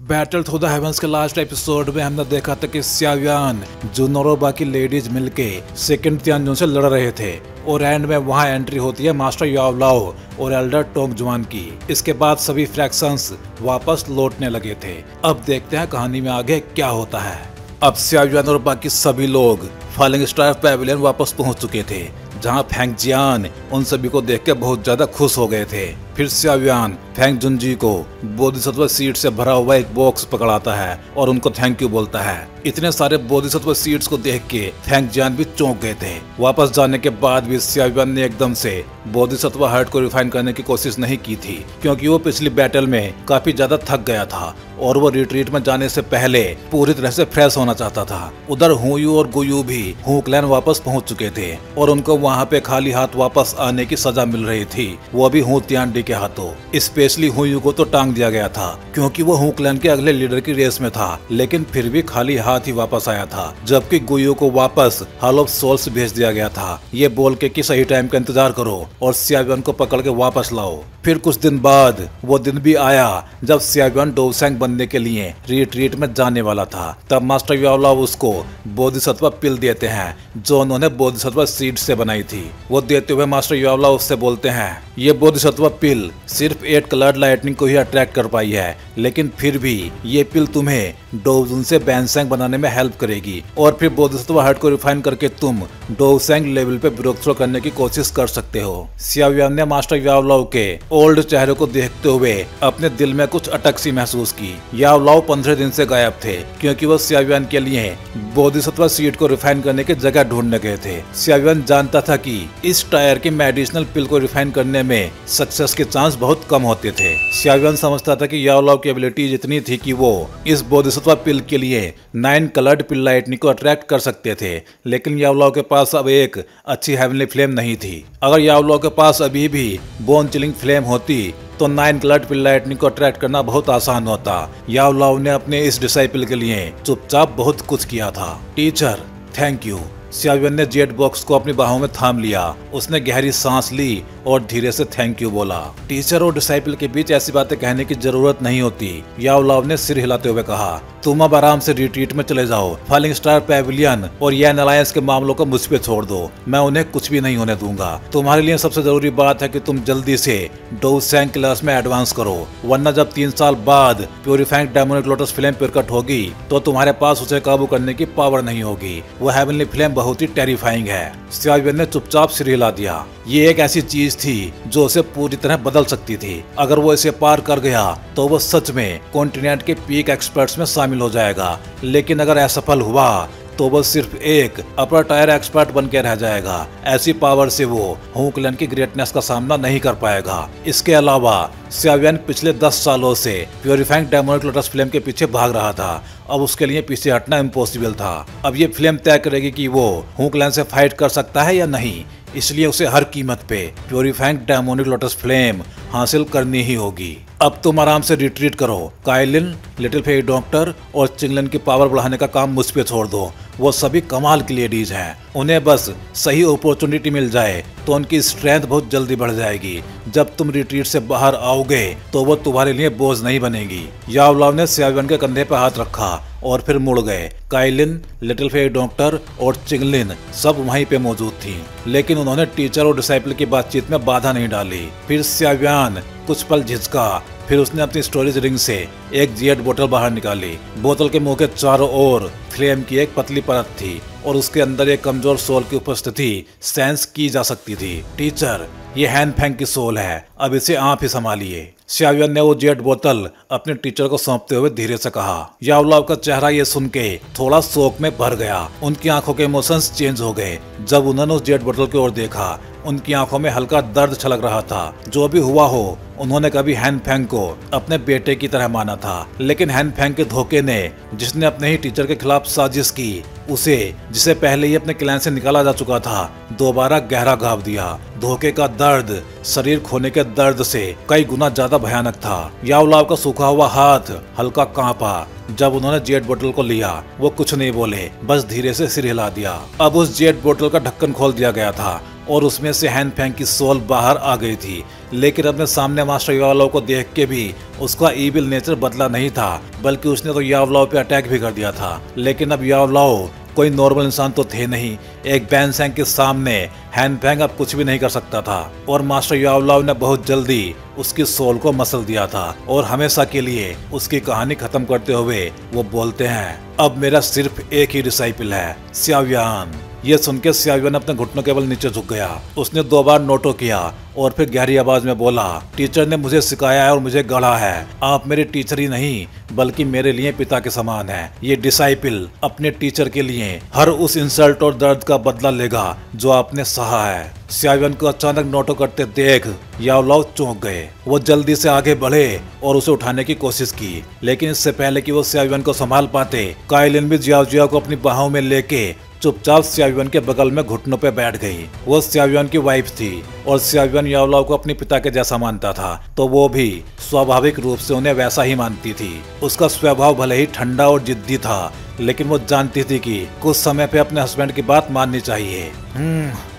Battle through the heavens के last episode में हमने देखा था कि सियावियान, जुन और बाकी लेडीज मिलके सेकंड तियानजोन से लड़ रहे थे और एंड में वहां एंट्री होती है मास्टर याव लाओ और एल्डर टोंग जुआन की। इसके बाद सभी फ्रैक्शंस वापस लौटने लगे थे। अब देखते हैं कहानी में आगे क्या होता है। अब सियावियान और बाकी सभी लोग फॉलिंग स्टार पैविलियन वापस पहुंच चुके थे, जहां फेंग जियान उन सभी को देख के बहुत ज्यादा खुश हो गए थे। फिर सियावियान फेंग जुनजी को बोधिसत्व सीड से भरा हुआ एक बॉक्स पकड़ाता है और उनको थैंक यू बोलता है। इतने सारे बोधिसत्व सीड्स को देख के फेंग जियान भी चौंक गए थे। वापस जाने के बाद भी सियावियान ने एकदम से बोधिसत्व हार्ट को रिफाइन करने की कोशिश नहीं की थी, क्योंकि वो पिछली बैटल में काफी ज्यादा थक गया था और वो रिट्रीट में जाने से पहले पूरी तरह से फ्रेश होना चाहता था। उधर हुयू और गुयू भी हू क्लैन वापस पहुंच चुके थे और उनको वहां पे खाली हाथ वापस आने की सजा मिल रही थी, वो भी हू तियानडी के हाथों। स्पेशली हुयू को तो टांग दिया गया था, क्योंकि वो हू क्लैन के अगले लीडर की रेस में था, लेकिन फिर भी खाली हाथ ही वापस आया था। जबकि गुयू को वापस हॉल ऑफ सोल्स भेज दिया गया था, ये बोल के कि सही टाइम का इंतजार करो और सियावियान को पकड़ के वापस लाओ। फिर कुछ दिन बाद वो दिन भी आया जब सियावियान डोवसेंग बनने के लिए रिट्रीट में जाने वाला था। तब मास्टर याओलाओ उसको बोधिसत्व पिल देते हैं, जो उन्होंने बोधिसत्व सीड से बनाई थी। वो देते हुए मास्टर याओलाओ उससे बोलते हैं, ये बोधिसत्व पिल सिर्फ 8 कलर्ड लाइटनिंग को ही अट्रैक्ट कर पाई है, लेकिन फिर भी ये पिल तुम्हें डोवजुन से बैनसेंग बनाने में हेल्प करेगी और फिर बोधिसत्व हार्ट को रिफाइन करके तुम डोवसेंग लेवल पे ब्रेक थ्रू करने की कोशिश कर सकते हो। सियावियान ने मास्टर याओलाओ के ओल्ड चेहरे को देखते हुए अपने दिल में कुछ अटक सी महसूस की। याओलाओ 15 दिन से गायब थे, क्योंकि वो सियावियान के लिए बोधिसत्व सीड को रिफाइन करने की जगह ढूंढने गए थे। सियावियान जानता था कि इस टायर की मेडिसिनल पिल को रिफाइन करने में सक्सेस के चांस बहुत कम होते थे। सियावियान समझता था कि याओलाओ की एबिलिटी इतनी थी कि वो इस बोधिसत्व पिल के लिए 9 कलर्ड पिल लाइटनिंग को अट्रैक्ट कर सकते थे, लेकिन याओलाओ के पास अब एक अच्छी हेवनली फ्लेम नहीं थी। अगर याओलाओ के पास अभी भी बोन चिलिंग फ्लेम होती तो 9 कलर्ड पिल लाइटनिंग को अट्रैक्ट करना बहुत आसान होता। याओलाओ ने अपने इस डिसाइपल के लिए चुपचाप बहुत कुछ किया था। Teacher, thank you. सियावियान ने जेट बॉक्स को अपनी बाहों में थाम लिया। उसने गहरी सांस ली और धीरे से थैंक यू बोला। टीचर और डिसाइपल के बीच ऐसी बातें कहने की जरूरत नहीं होती, याओलाओ ने सिर हिलाते हुए कहा। तुम अब आराम से रिट्रीट में चले जाओ। फॉलिंग स्टार पैविलियन और यैन अलायंस के मामलों को मुझ पे छोड़ दो, मैं उन्हें कुछ भी नहीं होने दूंगा। तुम्हारे लिए सबसे जरूरी बात है कि तुम जल्दी से डोवसेंग क्लास में एडवांस करो, वरना जब 3 साल बाद प्यूरिफाइंग डेमोनिक लोटस फ्लेम प्रकट होगी तो तुम्हारे पास उसे काबू करने की पावर नहीं होगी। वो हेवनली फ्लेम बहुत ही टेरिफाइंग है। सियावियान ने चुपचाप सिर हिला दिया। ये एक ऐसी चीज थी जो उसे पूरी तरह बदल सकती थी। अगर वो इसे पार कर गया तो वो सच में कॉन्टिनेंट के पीक एक्सपर्ट्स में शामिल हो जाएगा, लेकिन अगर असफल हुआ तो वो सिर्फ एक अपर टायर एक्सपर्ट बन के रह जाएगा। ऐसी पावर से वो हू क्लैन की ग्रेटनेस का सामना नहीं कर पाएगा। इसके अलावा सियावियान पिछले 10 सालों से प्यूरिफाइंग डेमोनिक लोटस फ्लेम के पीछे भाग रहा था। अब उसके लिए पीछे हटना इम्पॉसिबल था। अब ये फ्लेम तय करेगी कि वो हू क्लैन से फाइट कर सकता है या नहीं, इसलिए उसे हर कीमत पे प्यूरिफाइंग डेमोनिक लोटस फ्लेम हासिल करनी ही होगी। अब तुम आराम से रिट्रीट करो। काइलिन, लिटिल फेरी डॉक्टर और चिंगलिन की पावर बढ़ाने का काम मुझ पे छोड़ दो। वो सभी कमाल की लेडीज हैं, उन्हें बस सही अपॉर्चुनिटी मिल जाए तो उनकी स्ट्रेंथ बहुत जल्दी बढ़ जाएगी। जब तुम रिट्रीट से बाहर आओगे तो वो तुम्हारे लिए बोझ नहीं बनेगी। याओलाओ ने सियावियान के कंधे पर हाथ रखा और फिर मुड़ गए। काइलिन, लिटिल फेरी डॉक्टर और चिंगलिन सब वहीं पे मौजूद थी, लेकिन उन्होंने टीचर और डिसाइपल की बातचीत में बाधा नहीं डाली। फिर सियावियान कुछ पल झिझका, फिर उसने अपनी स्टोरेज रिंग से एक जेट बोतल बाहर निकाली। बोतल के मुंह के चारों ओर फ्लेम की एक पतली परत थी और उसके अंदर एक कमजोर सोल की उपस्थिति सेंस की जा सकती थी। टीचर, ये हैन फेंग की सोल है, अब इसे आप ही संभालिए। सियावियान ने वो जेट बोतल अपने टीचर को सौंपते हुए धीरे से कहा। याओलाओ का चेहरा ये सुन के थोड़ा शोक में भर गया। उनकी आंखों के इमोशंस चेंज हो गए। जब उन्होंने उस जेट बोतल की ओर देखा, उनकी आंखों में हल्का दर्द छलक रहा था। जो भी हुआ हो, उन्होंने कभी हैन फेंग को अपने बेटे की तरह माना था, लेकिन हैन फेंग के धोखे ने, जिसने अपने ही टीचर के खिलाफ साजिश की, उसे, जिसे पहले ही अपने क्लैन से निकाला जा चुका था, दोबारा गहरा घाव दिया। धोखे का दर्द शरीर खोने के दर्द से कई गुना ज्यादा भयानक था। याओलाओ का सूखा हुआ हाथ हल्का कांपा। जब उन्होंने जेट बोतल को लिया, वो कुछ नहीं बोले, बस धीरे से सिर हिला दिया। अब उस जेट बोतल का ढक्कन खोल दिया गया था और उसमें से हैन फेंग की सोल बाहर आ गई थी। लेकिन अपने सामने मास्टर यावलाओ को देख के भी उसका ईविल नेचर बदला नहीं था, बल्कि उसने तो यावलाओ पे अटैक भी कर दिया था। लेकिन अब यावलाओ कोई नॉर्मल इंसान तो थे नहीं। एक बैनसेंग के सामने हैन फेंग अब कुछ भी नहीं कर सकता था और मास्टर यावलाओ ने बहुत जल्दी उसकी सोल को मसल दिया था और हमेशा के लिए उसकी कहानी खत्म करते हुए वो बोलते हैं, अब मेरा सिर्फ एक ही डिसाइपल है, स्याव्यान। ये सुन के स्याव्यान अपने घुटनों के बल नीचे झुक गया। उसने 2 बार नोटो किया और फिर गहरी आवाज में बोला, टीचर ने मुझे सिखाया है और मुझे गढ़ा है। आप मेरे टीचर ही नहीं बल्कि मेरे लिए पिता के समान हैं। ये डिसाइपल अपने टीचर के लिए हर उस इंसल्ट और दर्द का बदला लेगा जो आपने सहा है। स्याव्यान को अचानक नोटो करते देख यावलाओ चौंक गए। वो जल्दी से आगे बढ़े और उसे उठाने की कोशिश की, लेकिन इससे पहले कि वो स्याव्यान को संभाल पाते, काइलिन भी जियाओ जियाओ को अपनी बाहों में लेके चुपचाप स्याव्यान के बगल में घुटनों पे बैठ गई। वो स्याव्यान की वाइफ थी और स्याव्यान यावलाओ को अपने पिता के जैसा मानता था, तो वो भी स्वाभाविक रूप से उन्हें वैसा ही मानती थी। उसका स्वभाव भले ही ठंडा और जिद्दी था, लेकिन वो जानती थी कि कुछ समय पे अपने हस्बैंड की बात माननी चाहिए।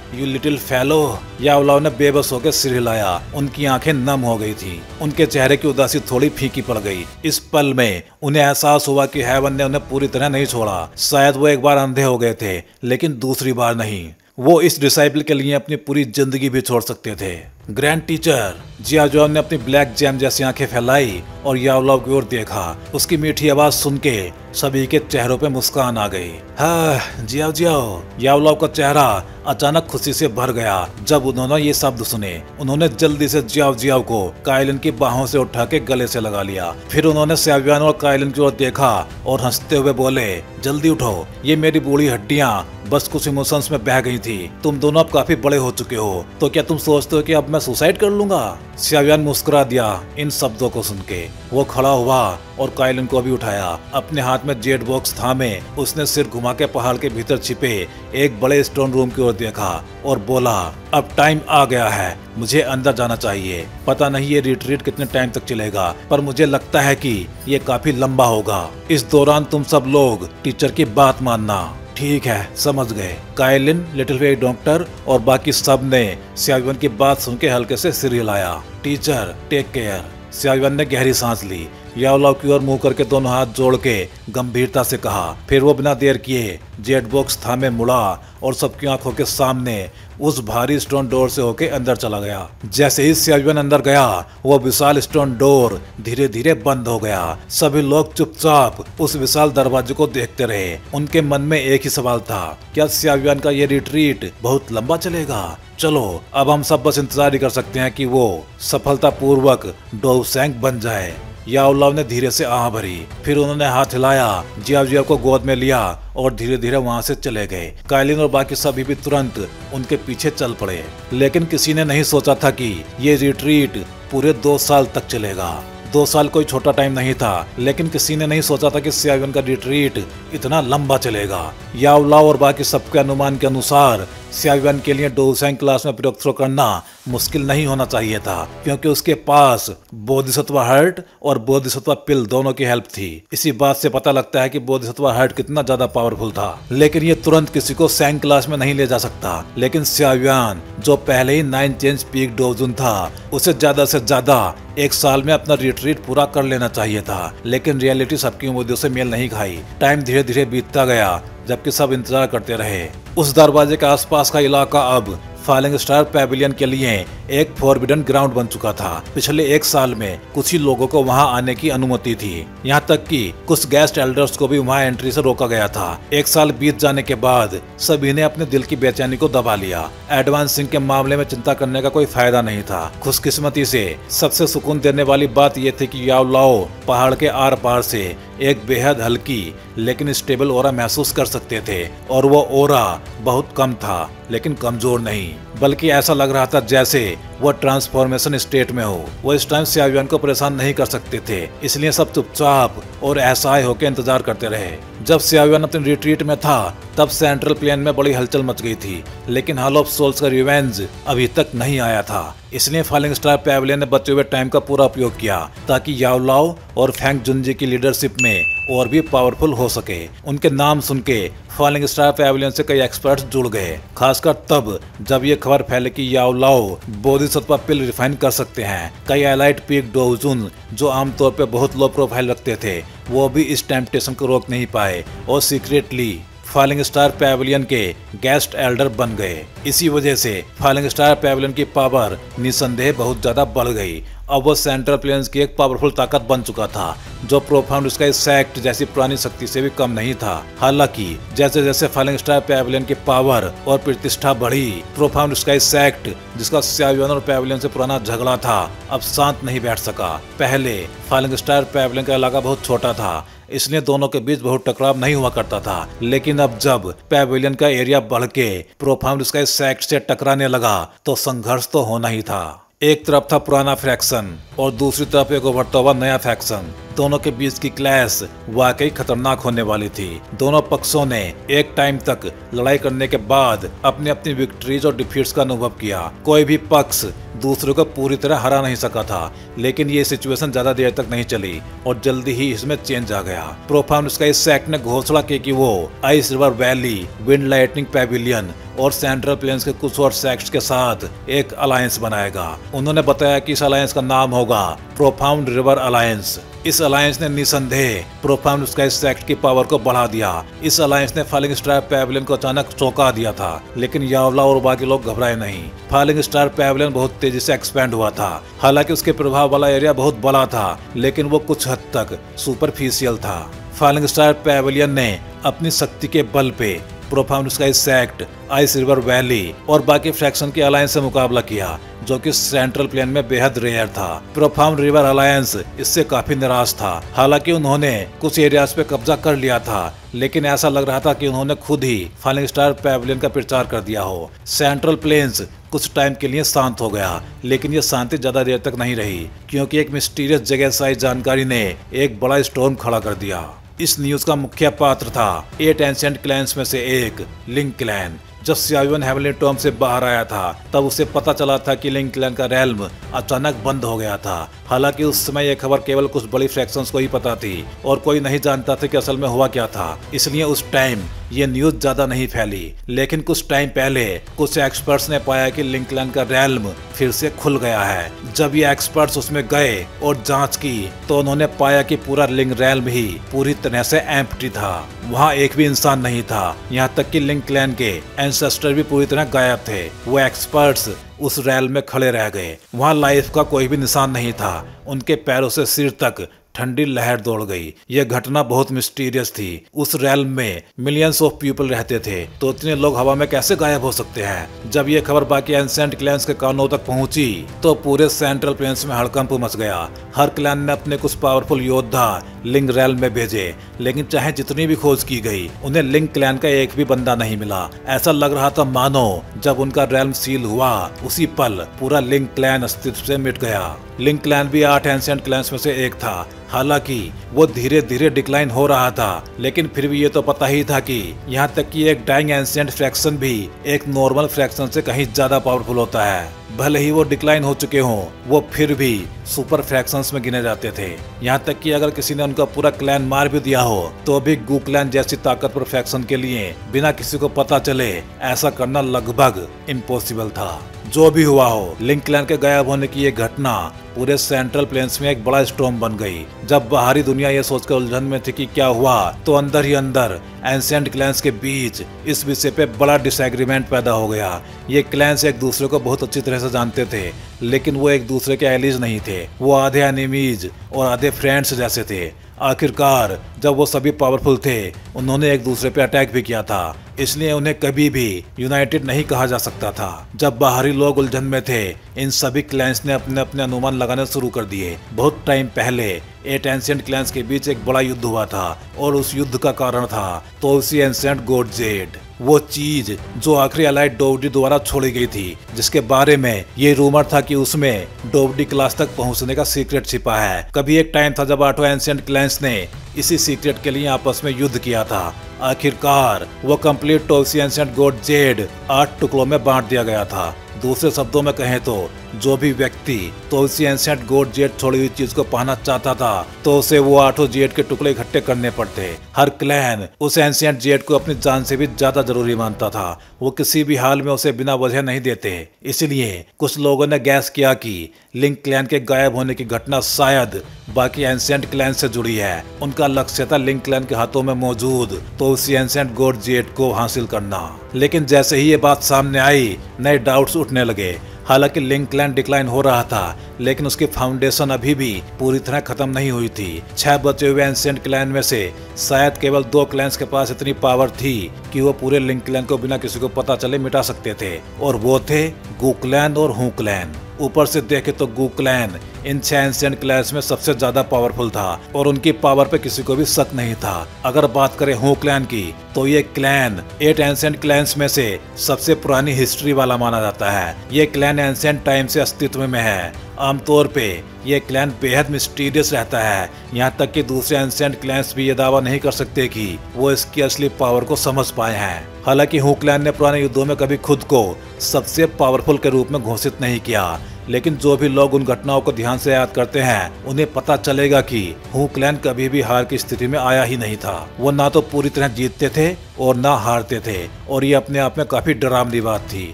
यू लिटिल फेलो, यावलाओ ने बेबस होकर सिर हिलाया। उनकी आंखें नम हो गई थी। उनके चेहरे की उदासी थोड़ी फीकी पड़ गई। इस पल में उन्हें एहसास हुआ कि हेवन ने उन्हें पूरी तरह नहीं छोड़ा। शायद वो एक बार अंधे हो गए थे, लेकिन दूसरी बार नहीं। वो इस डिसाइपल के लिए अपनी पूरी जिंदगी भी छोड़ सकते थे। ग्रैंड टीचर, जियाओ ने अपनी ब्लैक जैम जैसी आंखें फैलाई और यावलाओ की ओर देखा। उसकी मीठी आवाज सुन के सभी के चेहरों पे मुस्कान आ गई। हाँ जियाओ। यावलाओ का चेहरा अचानक खुशी से भर गया जब उन्होंने ये शब्द सुने। उन्होंने जल्दी से जियाओ को काइलिन की बाहों से उठा के गले से लगा लिया। फिर उन्होंने स्याव्यान और काइलिन की ओर देखा और हंसते हुए बोले, जल्दी उठो, ये मेरी बूढ़ी हड्डियां बस कुछ इमोशंस में बह गई थी। तुम दोनों अब काफी बड़े हो चुके हो, तो क्या तुम सोचते हो कि अब मैं सुसाइड कर लूंगा? स्याव्यान मुस्कुरा दिया इन शब्दों को सुन के। वो खड़ा हुआ और काइलिन को भी उठाया। अपने हाथ में जेट बॉक्स थामे उसने सिर घुमा के पहाड़ के भीतर छिपे एक बड़े स्टोन रूम की ओर देखा और बोला, अब टाइम आ गया है, मुझे अंदर जाना चाहिए। पता नहीं ये रिट्रीट कितने टाइम तक चलेगा, पर मुझे लगता है कि ये काफी लंबा होगा। इस दौरान तुम सब लोग टीचर की बात मानना। ठीक है, समझ गए। काइलिन, लिटिल फेक डॉक्टर और बाकी सब ने स्याव्यान की बात सुन के हल्के से सिर हिलाया। Teacher take care. स्याव्यान ने गहरी सांस ली। यावलाओ की ओर मुंह करके दोनों हाथ जोड़ के गंभीरता से कहा। फिर वो बिना देर किए जेट बॉक्स थामे मुड़ा और सबकी आंखों के सामने उस भारी स्टोन डोर से होके अंदर चला गया। जैसे ही स्याव्यान अंदर गया, वो विशाल स्टोन डोर धीरे धीरे बंद हो गया। सभी लोग चुपचाप उस विशाल दरवाजे को देखते रहे। उनके मन में एक ही सवाल था, क्या स्याव्यान का ये रिट्रीट बहुत लंबा चलेगा? चलो, अब हम सब बस इंतजार ही कर सकते हैं कि वो सफलतापूर्वक डोवसेंग बन जाए। यावलाओ ने धीरे से आह भरी। फिर उन्होंने हाथ हिलाया, जियाओ को गोद में लिया और धीरे धीरे वहां से चले गए। काइलिन और बाकी सभी भी तुरंत उनके पीछे चल पड़े। लेकिन किसी ने नहीं सोचा था कि ये रिट्रीट पूरे 2 साल तक चलेगा। 2 साल कोई छोटा टाइम नहीं था, लेकिन किसी ने नहीं सोचा था कि स्याव्यान का रिट्रीट इतना लंबा चलेगा। यावलाओ और बाकी सबके अनुमान के अनुसार स्याव्यान के लिए डोवसेंग क्लास में ब्रेक थ्रो करना मुश्किल नहीं होना चाहिए था, क्योंकि उसके पास बोधिसत्व हर्ट और बोधिसत्व पिल दोनों की हेल्प थी। इसी बात से पता लगता है कि बोधिसत्व हर्ट कितना ज्यादा पावरफुल था। लेकिन ये तुरंत किसी को सेंग क्लास में नहीं ले जा सकता। लेकिन स्याव्यान, जो पहले ही 9 चेंज पीक डोवजुन था, उसे ज्यादा से ज्यादा 1 साल में अपना रिट्रीट पूरा कर लेना चाहिए था। लेकिन रियलिटी सबकी उम्मीदों से मेल नहीं खाई। टाइम धीरे धीरे बीतता गया, जबकि सब इंतजार करते रहे। उस दरवाजे के आसपास का इलाका अब फॉलिंग स्टार पैविलियन के लिए एक फॉरबिडन ग्राउंड बन चुका था। पिछले 1 साल में कुछ ही लोगों को वहां आने की अनुमति थी, यहाँ तक कि कुछ गेस्ट एल्डर्स को भी वहां एंट्री से रोका गया था। 1 साल बीत जाने के बाद सभी ने अपने दिल की बेचैनी को दबा लिया। एडवांसिंग के मामले में चिंता करने का कोई फायदा नहीं था। खुशकिस्मती से सबसे सुकून देने वाली बात यह थी कि यावलाओ पहाड़ के आर पार से एक बेहद हल्की लेकिन स्टेबल ओरा महसूस कर सकते थे, और वो ओरा बहुत कम था लेकिन कमजोर नहीं, बल्कि ऐसा लग रहा था जैसे वो ट्रांसफॉर्मेशन स्टेट में हो। वो इस टाइम स्याव्यान को परेशान नहीं कर सकते थे, इसलिए सब चुपचाप और असहाय होकर इंतजार करते रहे। जब स्याव्यान अपने रिट्रीट में था, तब सेंट्रल प्लेन में बड़ी हलचल मच गई थी, लेकिन हॉल ऑफ सोल्स का रिवेंज अभी तक नहीं आया था। इसलिए फॉलिंग स्टार पैविलियन ने बचे हुए टाइम का पूरा उपयोग किया ताकि यावलाओ और फेंग जुनजी की लीडरशिप में और भी पावरफुल हो सके। उनके नाम सुन के फॉलिंग स्टार पैविलियन से कई एक्सपर्ट्स जुड़ गए, खासकर तब जब ये खबर फैले कि याओ लाओ बोधिसत्व पिल रिफाइन कर सकते हैं। कई एलाइट पीक डोजुन जो आमतौर पर बहुत लो प्रोफाइल रखते थे, वो भी इस टेम्पटेशन को रोक नहीं पाए और सीक्रेटली फॉलिंग स्टार पैविलियन के गेस्ट एल्डर बन गए। इसी वजह से फॉलिंग स्टार पैविलियन की पावर निसंदेह बहुत ज्यादा बढ़ गई। अब वो सेंट्रल प्लेन्स की एक पावरफुल ताकत बन चुका था, जो प्रोफाउंड स्काई सेक्ट जैसी पुरानी शक्ति से भी कम नहीं था। हालांकि जैसे जैसे फॉलिंग स्टार पैविलियन की पावर और प्रतिष्ठा बढ़ी, प्रोफाउंड स्काई सेक्ट जिसका शाओयुआन और पैविलियन से पुराना झगड़ा था, अब शांत नहीं बैठ सका। पहले फॉलिंग स्टार पैविलियन का इलाका बहुत छोटा था, इसलिए दोनों के बीच बहुत टकराव नहीं हुआ करता था। लेकिन अब जब पैविलियन का एरिया बढ़ के प्रोफाउंड स्काई सेक्ट से टकराने लगा, तो संघर्ष तो होना ही था। एक तरफ था पुराना फ्रैक्शन और दूसरी तरफ एक उभरता हुआ नया फैक्शन। दोनों के बीच की क्लैश वाकई खतरनाक होने वाली थी। दोनों पक्षों ने एक टाइम तक लड़ाई करने के बाद अपनी अपनी विक्ट्रीज और डिफीट्स का अनुभव किया। कोई भी पक्ष दूसरे को पूरी तरह हरा नहीं सका था, लेकिन ये सिचुएशन ज्यादा देर तक नहीं चली और जल्दी ही इसमें चेंज आ गया। प्रोफाउंड स्काई सेक्ट ने घोषणा की कि वो ice river valley, wind lightning pavilion और सेंट्रल प्लेन्स के कुछ और सेक्ट्स के साथ एक अलायंस बनाएगा। उन्होंने बताया कि इस अलायंस का नाम होगा प्रोफाउंड रिवर अलायंस। इस अलायंस ने निसंदेह प्रोफाउंड स्काई सेक्ट की पावर को बढ़ा दिया। इस अलायंस ने फॉलिंग स्टार पैविलियन को अचानक चौंका दिया था, लेकिन याओ लाओ और बाकी लोग घबराए नहीं। फॉलिंग स्टार पैविलियन बहुत तेजी से एक्सपेंड हुआ था। हालांकि उसके प्रभाव वाला एरिया बहुत बड़ा था, लेकिन वो कुछ हद तक सुपरफिशियल था। फॉलिंग स्टार पैविलियन ने अपनी शक्ति के बल पे profound sky sect, ice river valley और बाकी फ्रैक्शन के अलायंस से मुकाबला किया, जो कि सेंट्रल प्लेन में बेहद रेयर था। प्रोफाउंड रिवर अलायंस इससे काफी निराश था। हालांकि उन्होंने कुछ एरियाज पे कब्जा कर लिया था, लेकिन ऐसा लग रहा था कि उन्होंने खुद ही फॉलिंग स्टार पैविलियन का प्रचार कर दिया हो। सेंट्रल प्लेन्स कुछ टाइम के लिए शांत हो गया, लेकिन ये शांति ज्यादा देर तक नहीं रही, क्योंकि एक मिस्टीरियस जगह से आई जानकारी ने एक बड़ा स्टॉर्म खड़ा कर दिया। इस न्यूज का मुख्य पात्र था 8 एंशिएंट क्लैंस में से एक लिंग क्लैन। जब शाओयुआन हेवनली टॉम से बाहर आया था, तब उसे पता चला था कि लिंग क्लैन का रेल्म अचानक बंद हो गया था। हालांकि उस समय यह खबर केवल कुछ बड़ी फ्रैक्शंस को ही पता थी और कोई नहीं जानता था कि असल में हुआ क्या था, इसलिए उस टाइम ये न्यूज ज्यादा नहीं फैली। लेकिन कुछ टाइम पहले कुछ एक्सपर्ट्स ने पाया कि लिंग क्लैन का रेल्म फिर से खुल गया है। जब ये एक्सपर्ट्स उसमें गए और जांच की, तो उन्होंने पाया कि पूरा लिंग रेल्म ही पूरी तरह से एम्प्टी था। वहाँ एक भी इंसान नहीं था, यहाँ तक कि लिंग क्लैन के एंसेस्टर भी पूरी तरह गायब थे। वो एक्सपर्ट्स उस रेल में खड़े रह गए। वहाँ लाइफ का कोई भी निशान नहीं था। उनके पैरों से सिर तक ठंडी लहर दौड़ गई। यह घटना बहुत मिस्टीरियस थी। उस रेल्म में मिलियंस ऑफ पीपल रहते थे, तो इतने लोग हवा में कैसे गायब हो सकते हैं? जब ये खबर बाकी एंशिएंट क्लैंस के कानों तक पहुंची, तो पूरे सेंट्रल प्लेन्स में हड़कंप मच गया। हर क्लैन ने अपने कुछ पावरफुल योद्धा लिंग रेल्म में भेजे, लेकिन चाहे जितनी भी खोज की गई, उन्हें लिंग क्लैन का एक भी बंदा नहीं मिला। ऐसा लग रहा था मानो जब उनका रेल्म सील हुआ, उसी पल पूरा लिंग क्लैन अस्तित्व से मिट गया। लिंग क्लैन भी 8 एंशिएंट क्लैंस में से एक था। हालांकि वो धीरे धीरे डिक्लाइन हो रहा था, लेकिन फिर भी ये तो पता ही था कि यहाँ तक कि एक डाइंग एंशिएंट फ्रैक्शन भी एक नॉर्मल फ्रैक्शन से कहीं ज्यादा पावरफुल होता है। भले ही वो डिक्लाइन हो चुके हों, वो फिर भी सुपर फ्रैक्शंस में गिने जाते थे। यहाँ तक कि अगर किसी ने उनका पूरा क्लैन मार भी दिया हो, तो भी गू क्लैन जैसी ताकतवर फ्रैक्शन के लिए बिना किसी को पता चले ऐसा करना लगभग इम्पॉसिबल था। जो भी हुआ हो, लिंग क्लैन के गायब होने की ये घटना पूरे सेंट्रल प्लेन्स में एक बड़ा स्टॉर्म बन गई। जब बाहरी दुनिया ये सोचकर उलझन में थी कि क्या हुआ, तो अंदर ही अंदर एंशिएंट क्लैंस के बीच इस विषय पे बड़ा डिसएग्रीमेंट पैदा हो गया। ये क्लैंस एक दूसरे को बहुत अच्छी तरह से जानते थे, लेकिन वो एक दूसरे के एलीज नहीं थे। वो आधे एनिमीज और आधे फ्रेंड्स जैसे थे। आखिरकार जब वो सभी पावरफुल थे, उन्होंने एक दूसरे पे अटैक भी किया था, इसलिए उन्हें कभी भी यूनाइटेड नहीं कहा जा सकता था। जब बाहरी लोग उलझन में थे, इन सभी क्लैंस ने अपने अपने अनुमान लगाने शुरू कर दिए। बहुत टाइम पहले 8 एंशिएंट क्लैंस के बीच एक बड़ा युद्ध हुआ था, और उस युद्ध का कारण था तो उसी एंशिएंट गॉड जेड, वो चीज जो आखिरी एलाइट डोवडी द्वारा छोड़ी गई थी, जिसके बारे में ये रूमर था कि उसमें डोवडी क्लास तक पहुंचने का सीक्रेट छिपा है। कभी एक टाइम था जब 8 एंशिएंट क्लैंस ने इसी सीक्रेट के लिए आपस में युद्ध किया था। आखिरकार वो कंप्लीट टोल्सी एंशिएंट गोड जेड 8 टुकड़ों में बांट दिया गया था। दूसरे शब्दों में कहें तो जो भी व्यक्ति टोल्सी एंशिएंट गोड जेड छोड़ी हुई चीज को पाना चाहता था तो उसे वो 8 जेड के टुकड़े इकट्ठे करने पड़ते। हर क्लैन उस एंशिएंट जेड को अपनी जान से भी ज्यादा जरूरी मानता था। वो किसी भी हाल में उसे बिना वजह नहीं देते। इसलिए कुछ लोगों ने गैस किया कि लिंक क्लैन के गायब होने की घटना शायद बाकी एंशिएंट क्लैन से जुड़ी है। उनका लक्ष्य था लिंक क्लैन के हाथों में मौजूद टोल्सी एंशिएंट गोड जेड को हासिल करना। लेकिन जैसे ही ये बात सामने आई, नए डाउट्स उठने लगे। हालांकि लिंक क्लैन डिक्लाइन हो रहा था, लेकिन उसकी फाउंडेशन अभी भी पूरी तरह खत्म नहीं हुई थी। 6 बचे हुए एंशिएंट क्लैन में से शायद केवल 2 क्लैन्स के पास इतनी पावर थी कि वो पूरे लिंक क्लैन को बिना किसी को पता चले मिटा सकते थे, और वो थे गू क्लैन और हू क्लैन। ऊपर से देखे तो गू क्लैन इन 6 एंशिएंट क्लैन्स में सबसे ज्यादा पावरफुल था और उनकी पावर पे किसी को भी शक नहीं था। अगर बात करें हू क्लैन की तो ये क्लैन 8 एंशिएंट क्लैन्स में से सबसे पुरानी हिस्ट्री वाला माना जाता है। ये क्लैन एंशिएंट टाइम से अस्तित्व में है। आमतौर पे ये क्लैन बेहद मिस्टीरियस रहता है, यहाँ तक कि दूसरे एंशिएंट क्लैन्स भी ये दावा नहीं कर सकते कि वो इसकी असली पावर को समझ पाए हैं। हालांकि हू क्लैन ने पुराने युद्धों में कभी खुद को सबसे पावरफुल के रूप में घोषित नहीं किया, लेकिन जो भी लोग उन घटनाओं को ध्यान से याद करते हैं उन्हें पता चलेगा कि हू क्लैन कभी भी हार की स्थिति में आया ही नहीं था। वो ना तो पूरी तरह जीतते थे और ना हारते थे, और ये अपने आप में काफी डरावनी बात थी।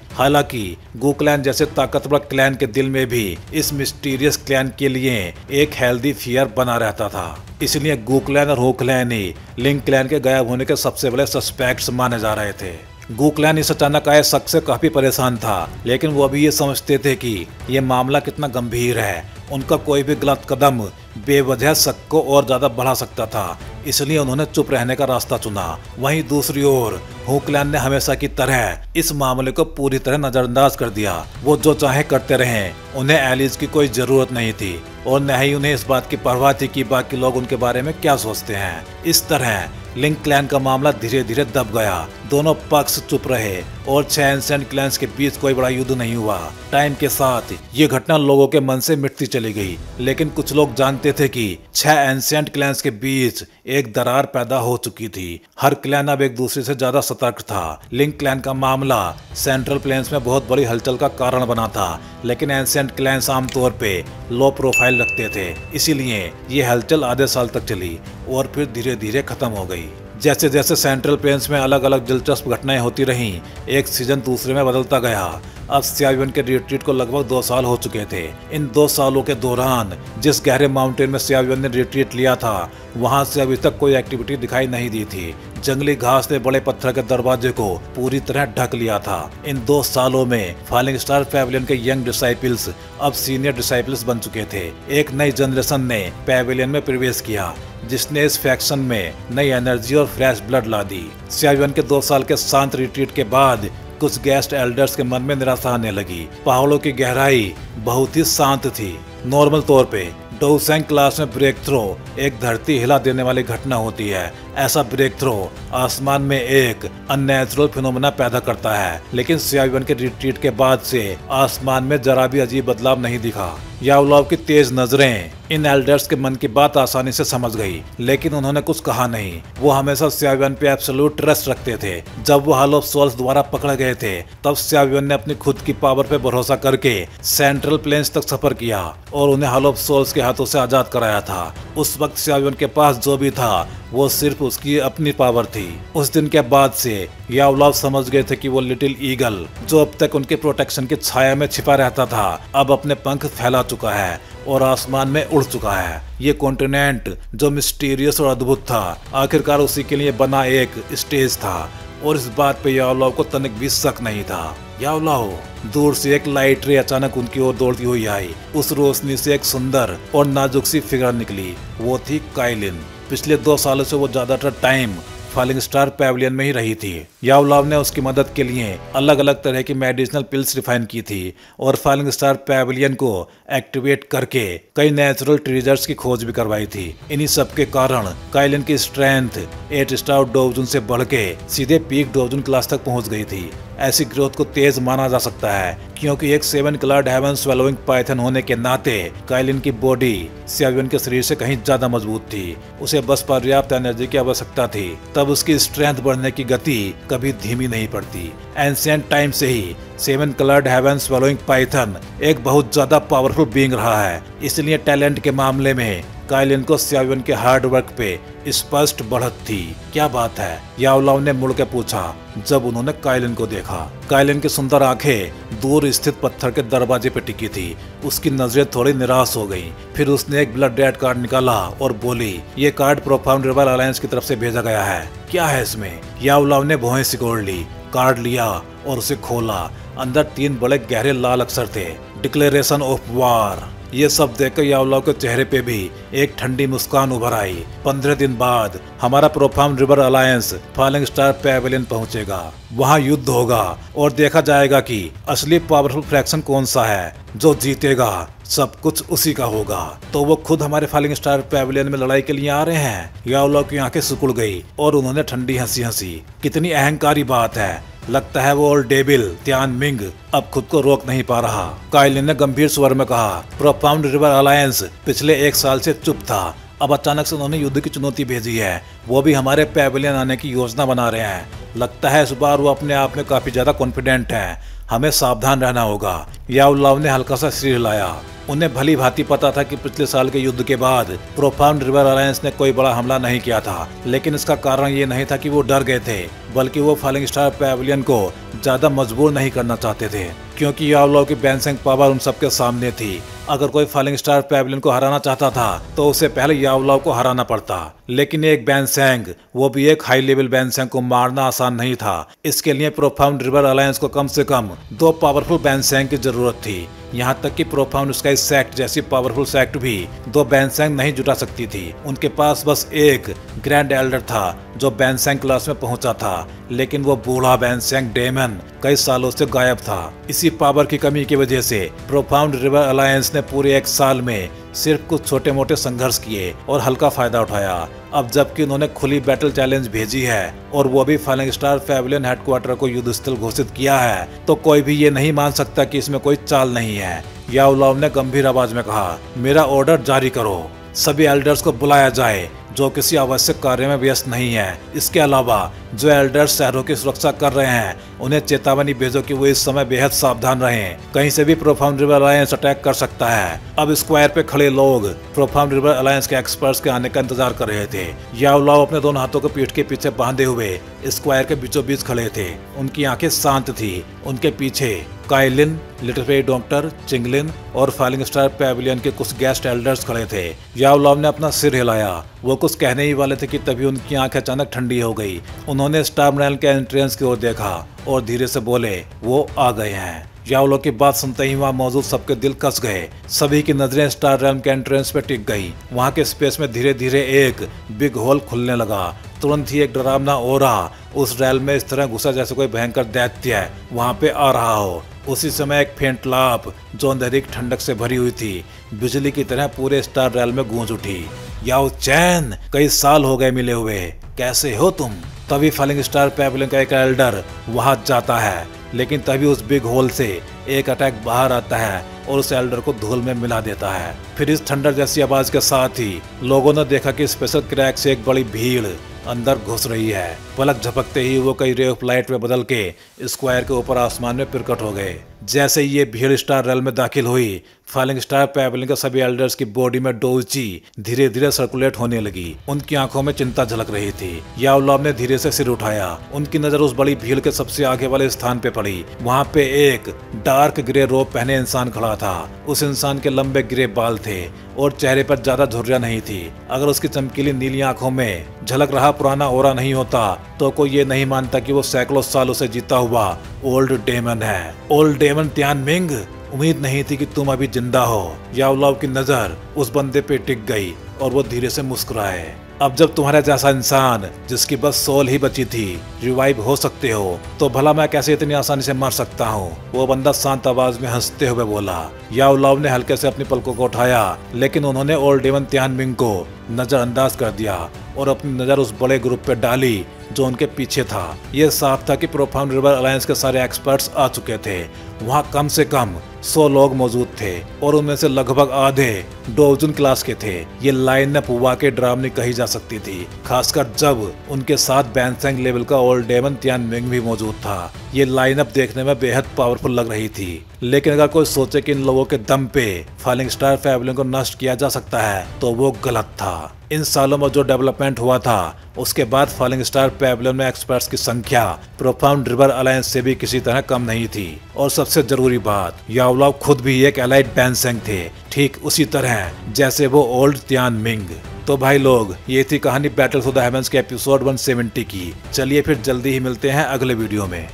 हालांकि गू क्लैन जैसे ताकतवर क्लैन के दिल में भी इस मिस्टीरियस क्लैन के लिए एक हेल्दी फियर बना रहता था। इसलिए गू क्लैन और हू क्लैन ही लिंक क्लैन के गायब होने के सबसे बड़े सस्पेक्ट्स माने जा रहे थे। गू क्लैन इस अचानक आए शक से काफी परेशान था, लेकिन वो भी ये समझते थे कि ये मामला कितना गंभीर है। उनका कोई भी गलत कदम बेवजह शक को और ज्यादा बढ़ा सकता था, इसलिए उन्होंने चुप रहने का रास्ता चुना। वहीं दूसरी ओर हू क्लैन ने हमेशा की तरह इस मामले को पूरी तरह नजरअंदाज कर दिया। वो जो चाहे करते रहे, उन्हें एलिस की कोई जरूरत नहीं थी और न ही उन्हें इस बात की परवाह थी कि बाकी लोग उनके बारे में क्या सोचते हैं। इस तरह लिंक क्लैन का मामला धीरे धीरे दब गया। दोनों पक्ष चुप रहे और 6 एंशिएंट क्लैन्स के बीच कोई बड़ा युद्ध नहीं हुआ। टाइम के साथ ये घटना लोगों के मन से मिटती चली गई, लेकिन कुछ लोग जानते थे कि 6 एंशिएंट क्लैन्स के बीच एक दरार पैदा हो चुकी थी। हर क्लैन अब एक दूसरे से ज्यादा सतर्क था। लिंक क्लैन का मामला सेंट्रल प्लेन्स में बहुत बड़ी हलचल का कारण बना था, लेकिन एंशिएंट क्लैन्स आमतौर पे लो प्रोफाइल रखते थे, इसीलिए ये हलचल आधे साल तक चली और फिर धीरे धीरे खत्म हो गई। जैसे जैसे सेंट्रल प्लेन्स में अलग अलग दिलचस्प घटनाएं होती रहीं, एक सीजन दूसरे में बदलता गया। अब सियावियन के रिट्रीट को लगभग 2 साल हो चुके थे। इन 2 सालों के दौरान जिस गहरे माउंटेन में सियावियन ने रिट्रीट लिया था, वहां से अभी तक कोई एक्टिविटी दिखाई नहीं दी थी। जंगली घास ने बड़े पत्थर के दरवाजे को पूरी तरह ढक लिया था। इन 2 सालों में फॉलिंग स्टार पैविलियन के यंग डिसाइपल्स अब सीनियर डिसाइपल्स बन चुके थे। एक नई जनरेशन ने पैविलियन में प्रवेश किया, जिसने इस फैक्शन में नई एनर्जी और फ्रेश ब्लड ला दी। सियावियन के 2 साल के शांत रिट्रीट के बाद कुछ गेस्ट एल्डर्स के मन में निराशा आने लगी। पहाड़ों की गहराई बहुत ही शांत थी। नॉर्मल तौर पे डोउसेंग क्लास में ब्रेक थ्रो एक धरती हिला देने वाली घटना होती है। ऐसा ब्रेक थ्रो आसमान में एक अननेचुरल फिनोमेना पैदा करता है, लेकिन सियावियन के रिट्रीट के बाद से आसमान में जरा भी अजीब बदलाव नहीं दिखा। यावलॉव की तेज नजरें इन एल्डर्स के मन की बात आसानी से समझ गई, लेकिन उन्होंने कुछ कहा नहीं। वो हमेशा सियावियन पे एब्सोल्यूट ट्रस्ट रखते थे। जब वो हॉल ऑफ सोल्स द्वारा पकड़े गए थे, तब सियावियन ने अपनी खुद की पावर पे भरोसा करके सेंट्रल प्लेन्स तक सफर किया और उन्हें हॉल ऑफ सोल्स के हाथों से आजाद कराया था। उस वक्त सियावियन के पास जो भी था वो सिर्फ उसकी अपनी पावर थी। उस दिन के बाद से यावलॉव समझ गए थे कि वो लिटिल ईगल, जो अब तक उनके प्रोटेक्शन की छाया में छिपा रहता था, अब अपने पंख फैला चुका है और आसमान में उड़ चुका है। ये कॉन्टिनेंट जो मिस्टीरियस और अद्भुत था, आखिरकार उसी के लिए बना एक स्टेज था, और इस बात पे यावलॉव को तनिक भी शक नहीं था। यावलॉव दूर से एक लाइट रे अचानक उनकी ओर दौड़ती हुई आई। उस रोशनी से एक सुंदर और नाजुक सी फिगर निकली। वो थी काइलिन। पिछले 2 सालों से वो ज्यादातर टाइम फॉलिंग स्टार पैविलियन में ही रही थी। यावलॉव ने उसकी मदद के लिए अलग अलग तरह की मेडिसिनल पिल्स रिफाइन की थी और फॉलिंग स्टार पैविलियन को एक्टिवेट करके कई नेचुरल ट्रेजर्स की खोज भी करवाई थी। इन्हीं सब के कारण काइलिन की स्ट्रेंथ 8 स्टार डोवजुन से बढ़ के सीधे पीक डोवजुन क्लास तक पहुंच गई थी। ऐसी ग्रोथ को तेज माना जा सकता है, क्योंकि एक 7 क्लॉड हेवन स्वेलोइंग पाइथन होने के नाते काइलिन की बॉडी स्यावियन के शरीर से कहीं ज्यादा मजबूत थी। उसे बस पर्याप्त एनर्जी की आवश्यकता थी, तब उसकी स्ट्रेंथ बढ़ने की गति कभी धीमी नहीं पड़ती। एंशिएंट टाइम से ही 7 क्लॉड हेवन स्वेलोइंग पाइथन एक बहुत ज्यादा पावरफुल बीइंग रहा है, इसलिए टैलेंट के मामले में काइलिन को स्यावियन के हार्ड वर्क पे स्पष्ट बढ़त थी। क्या बात है, याओलाओ ने मुड़ के पूछा जब उन्होंने काइलिन को देखा। काइलिन की सुंदर आंखें दूर स्थित पत्थर के दरवाजे पे टिकी थी। उसकी नजरें थोड़ी निराश हो गईं। फिर उसने एक ब्लड रेड कार्ड निकाला और बोली, ये कार्ड प्रोफाउंड रिवर अलायंस की तरफ से भेजा गया है। क्या है इसमें? याओलाओ ने भौहें सिकोड़ ली, कार्ड लिया और उसे खोला। अंदर 3 बड़े गहरे लाल अक्षर थे, डिक्लेरेशन ऑफ वॉर। ये सब देखकर याओलाओ के चेहरे पे भी एक ठंडी मुस्कान उभर आई। 15 दिन बाद हमारा profound river alliance falling star pavilion पहुंचेगा। वहां युद्ध होगा और देखा जाएगा कि असली पावरफुल फ्रैक्शन कौन सा है। जो जीतेगा सब कुछ उसी का होगा। तो वो खुद हमारे फॉलिंग स्टार पैवेलियन में लड़ाई के लिए आ रहे हैं। याओलाओ की आंखें सिकुड़ गई और उन्होंने ठंडी हंसी हंसी। कितनी अहंकारी बात है। लगता है वो ओल्ड डेविल त्यान मिंग अब खुद को रोक नहीं पा रहा। काइलिन ने गंभीर स्वर में कहा, प्रोफाउंड रिवर अलायंस पिछले 1 साल से चुप था। अब अचानक से उन्होंने युद्ध की चुनौती भेजी है। वो भी हमारे पैवेलियन आने की योजना बना रहे हैं। लगता है इस बार वो अपने आप में काफी ज्यादा कॉन्फिडेंट है। हमें सावधान रहना होगा। याओलाओ ने हल्का सा सिर हिलाया। उन्हें भली भांति पता था कि पिछले साल के युद्ध के बाद प्रोफाउंड रिवर अलायंस ने कोई बड़ा हमला नहीं किया था, लेकिन इसका कारण ये नहीं था कि वो डर गए थे, बल्कि वो फॉलिंग स्टार पैवेलियन को ज्यादा मजबूर नहीं करना चाहते थे, क्योंकि याओलाओ की बैंसेंग पावर उन सबके सामने थी। अगर कोई फॉलिंग स्टार पैवेलियन को हराना चाहता था तो उसे पहले याओलाओ को हराना पड़ता, लेकिन एक बैंसेंग, वो भी एक हाई लेवल बैंसेंग को मारना आसान नहीं था। इसके लिए प्रोफाउंड रिवर अलायंस को कम से कम 2 पावरफुल बैंसेंग की जरूरत थी। यहाँ तक कि प्रोफाउंड स्काई सेक्ट जैसी पावरफुल सेक्ट भी 2 बैंसेंग नहीं जुटा सकती थी। उनके पास बस एक ग्रैंड एल्डर था जो बैंसेंग क्लास में पहुंचा था, लेकिन वो बूढ़ा बैंसेंग डेमन कई सालों से गायब था। इसी पावर की कमी की वजह से प्रोफाउंड रिवर अलायंस ने पूरे 1 साल में सिर्फ कुछ छोटे मोटे संघर्ष किए और हल्का फायदा उठाया। अब जबकि उन्होंने खुली बैटल चैलेंज भेजी है और वो भी फॉलिंग स्टार पैवेलियन हेडक्वार्टर को युद्ध स्थल घोषित किया है, तो कोई भी ये नहीं मान सकता कि इसमें कोई चाल नहीं है। याओलाओ ने गंभीर आवाज में कहा, मेरा ऑर्डर जारी करो। सभी एल्डर्स को बुलाया जाए जो किसी आवश्यक कार्य में व्यस्त नहीं है। इसके अलावा जो एल्डर्स शहरों की सुरक्षा कर रहे हैं उन्हें चेतावनी भेजो कि वो इस समय बेहद सावधान रहें। कहीं से भी प्रोफाउंड रिवर अलायंस अटैक कर सकता है। अब स्क्वायर पे खड़े लोग प्रोफाउंड रिवर अलायंस के एक्सपर्ट्स के आने का इंतजार कर रहे थे। याओलाओ अपने दोनों हाथों को पीठ के पीछे बांधे हुए स्क्वायर के बीचों बीच खड़े थे। उनकी आंखें शांत थी। उनके पीछे Kaelin, little fairy doctor, Chinglen और फॉलिंग स्टार पैवेलियन के कुछ गेस्ट एल्डर्स खड़े थे। याओलाओ ने अपना सिर हिलाया। वो कुछ कहने ही वाले थे कि तभी उनकी आंखें अचानक ठंडी हो गई। उन्होंने स्टार रेल के एंट्रेंस की ओर देखा और धीरे से बोले, वो आ गए हैं। याओलाओ की बात सुनते ही वहाँ मौजूद सबके दिल कस गए। सभी की नजरें स्टार रेल के एंट्रेंस पे टिक गई। वहाँ के स्पेस में धीरे धीरे एक बिग होल खुलने लगा। तुरंत ही एक डरावना ओरा उस रेल में इस तरह घुसा जैसे कोई भयंकर दैत्य वहाँ पे आ रहा हो। उसी समय एक फेंट लाप जो अंधेरी की ठंडक से भरी हुई थी, बिजली की तरह पूरे स्टार रेल में गूंज उठी। याओ चैन, कई साल हो गए मिले हुए, कैसे हो तुम? तभी फॉलिंग स्टार पैवेलियन का एक एल्डर वहां जाता है, लेकिन तभी उस बिग होल से एक अटैक बाहर आता है और उस एल्डर को धूल में मिला देता है। फिर इस थंडर जैसी आवाज के साथ ही लोगों ने देखा कि स्पेशल क्रैक से एक बड़ी भीड़ अंदर घुस रही है। पलक झपकते ही वो कई रे ऑफ लाइट में बदल के स्क्वायर के ऊपर आसमान में प्रकट हो गए। जैसे ही ये भीड़ स्टार रेल में दाखिल हुई, फॉलिंग स्टार पैवेलियन के सभी एल्डर्स की बॉडी में डोजी धीरे धीरे सर्कुलेट होने लगी। उनकी आंखों में चिंता झलक रही थी। याओलाओ ने धीरे से सिर उठाया। उनकी नजर उस बड़ी भीड़ के सबसे आगे वाले स्थान पे पड़ी। वहाँ पे एक डार्क ग्रे रोब पहने इंसान खड़ा था। उस इंसान के लंबे ग्रे बाल थे और चेहरे पर ज्यादा झुर्रियां नहीं थी। अगर उसकी चमकीली नीली आंखों में झलक रहा पुराना ओरा नहीं होता तो कोई ये नहीं मानता कि वो सैकड़ों सालों से जीता हुआ ओल्ड डेमन है। ओल्ड डेमन त्यान मिंग, उम्मीद नहीं थी कि तुम अभी जिंदा हो। याओलाओ की नजर उस बंदे पे टिक गई और वो धीरे से मुस्कुराए। अब जब तुम्हारे जैसा इंसान जिसकी बस सोल ही बची थी रिवाइव हो सकते हो, तो भला मैं कैसे इतनी आसानी से मर सकता हूँ? वो बंदा शांत आवाज में हंसते हुए बोला। याओलाओ ने हल्के से अपनी पलकों को उठाया, लेकिन उन्होंने ओल्ड डेमन त्यान मिंग को नजरअंदाज कर दिया और अपनी नजर उस बड़े ग्रुप पे डाली जो उनके पीछे था। ये साफ था कि प्रोफाउंड रिवर अलायंस के सारे एक्सपर्ट्स आ चुके थे। वहाँ कम से कम 100 लोग मौजूद थे और उनमें से लगभग आधे डोजन क्लास के थे। ये लाइनअप वाकई डरावनी कही जा सकती थी, खासकर जब उनके साथ बैंसेंग लेवल का ओल्ड डेमन तियानमिंग भी मौजूद था। ये लाइनअप देखने में बेहद पावरफुल लग रही थी, लेकिन अगर कोई सोचे कि इन लोगों के दम पे फॉलिंग स्टार फैमिली को नष्ट किया जा सकता है तो वो गलत था। इन सालों में जो डेवलपमेंट हुआ था उसके बाद फॉलिंग स्टार पैविलियन में एक्सपर्ट्स की संख्या प्रोफाउंड रिवर अलायंस से भी किसी तरह कम नहीं थी। और सबसे जरूरी बात, याओलाओ खुद भी एक एलाइड बैंसेंग थे, ठीक उसी तरह जैसे वो ओल्ड तियानमिंग। तो भाई लोग, ये थी कहानी बैटल फॉर द हेवंस के एपिसोड 170 की। चलिए फिर जल्दी ही मिलते हैं अगले वीडियो में।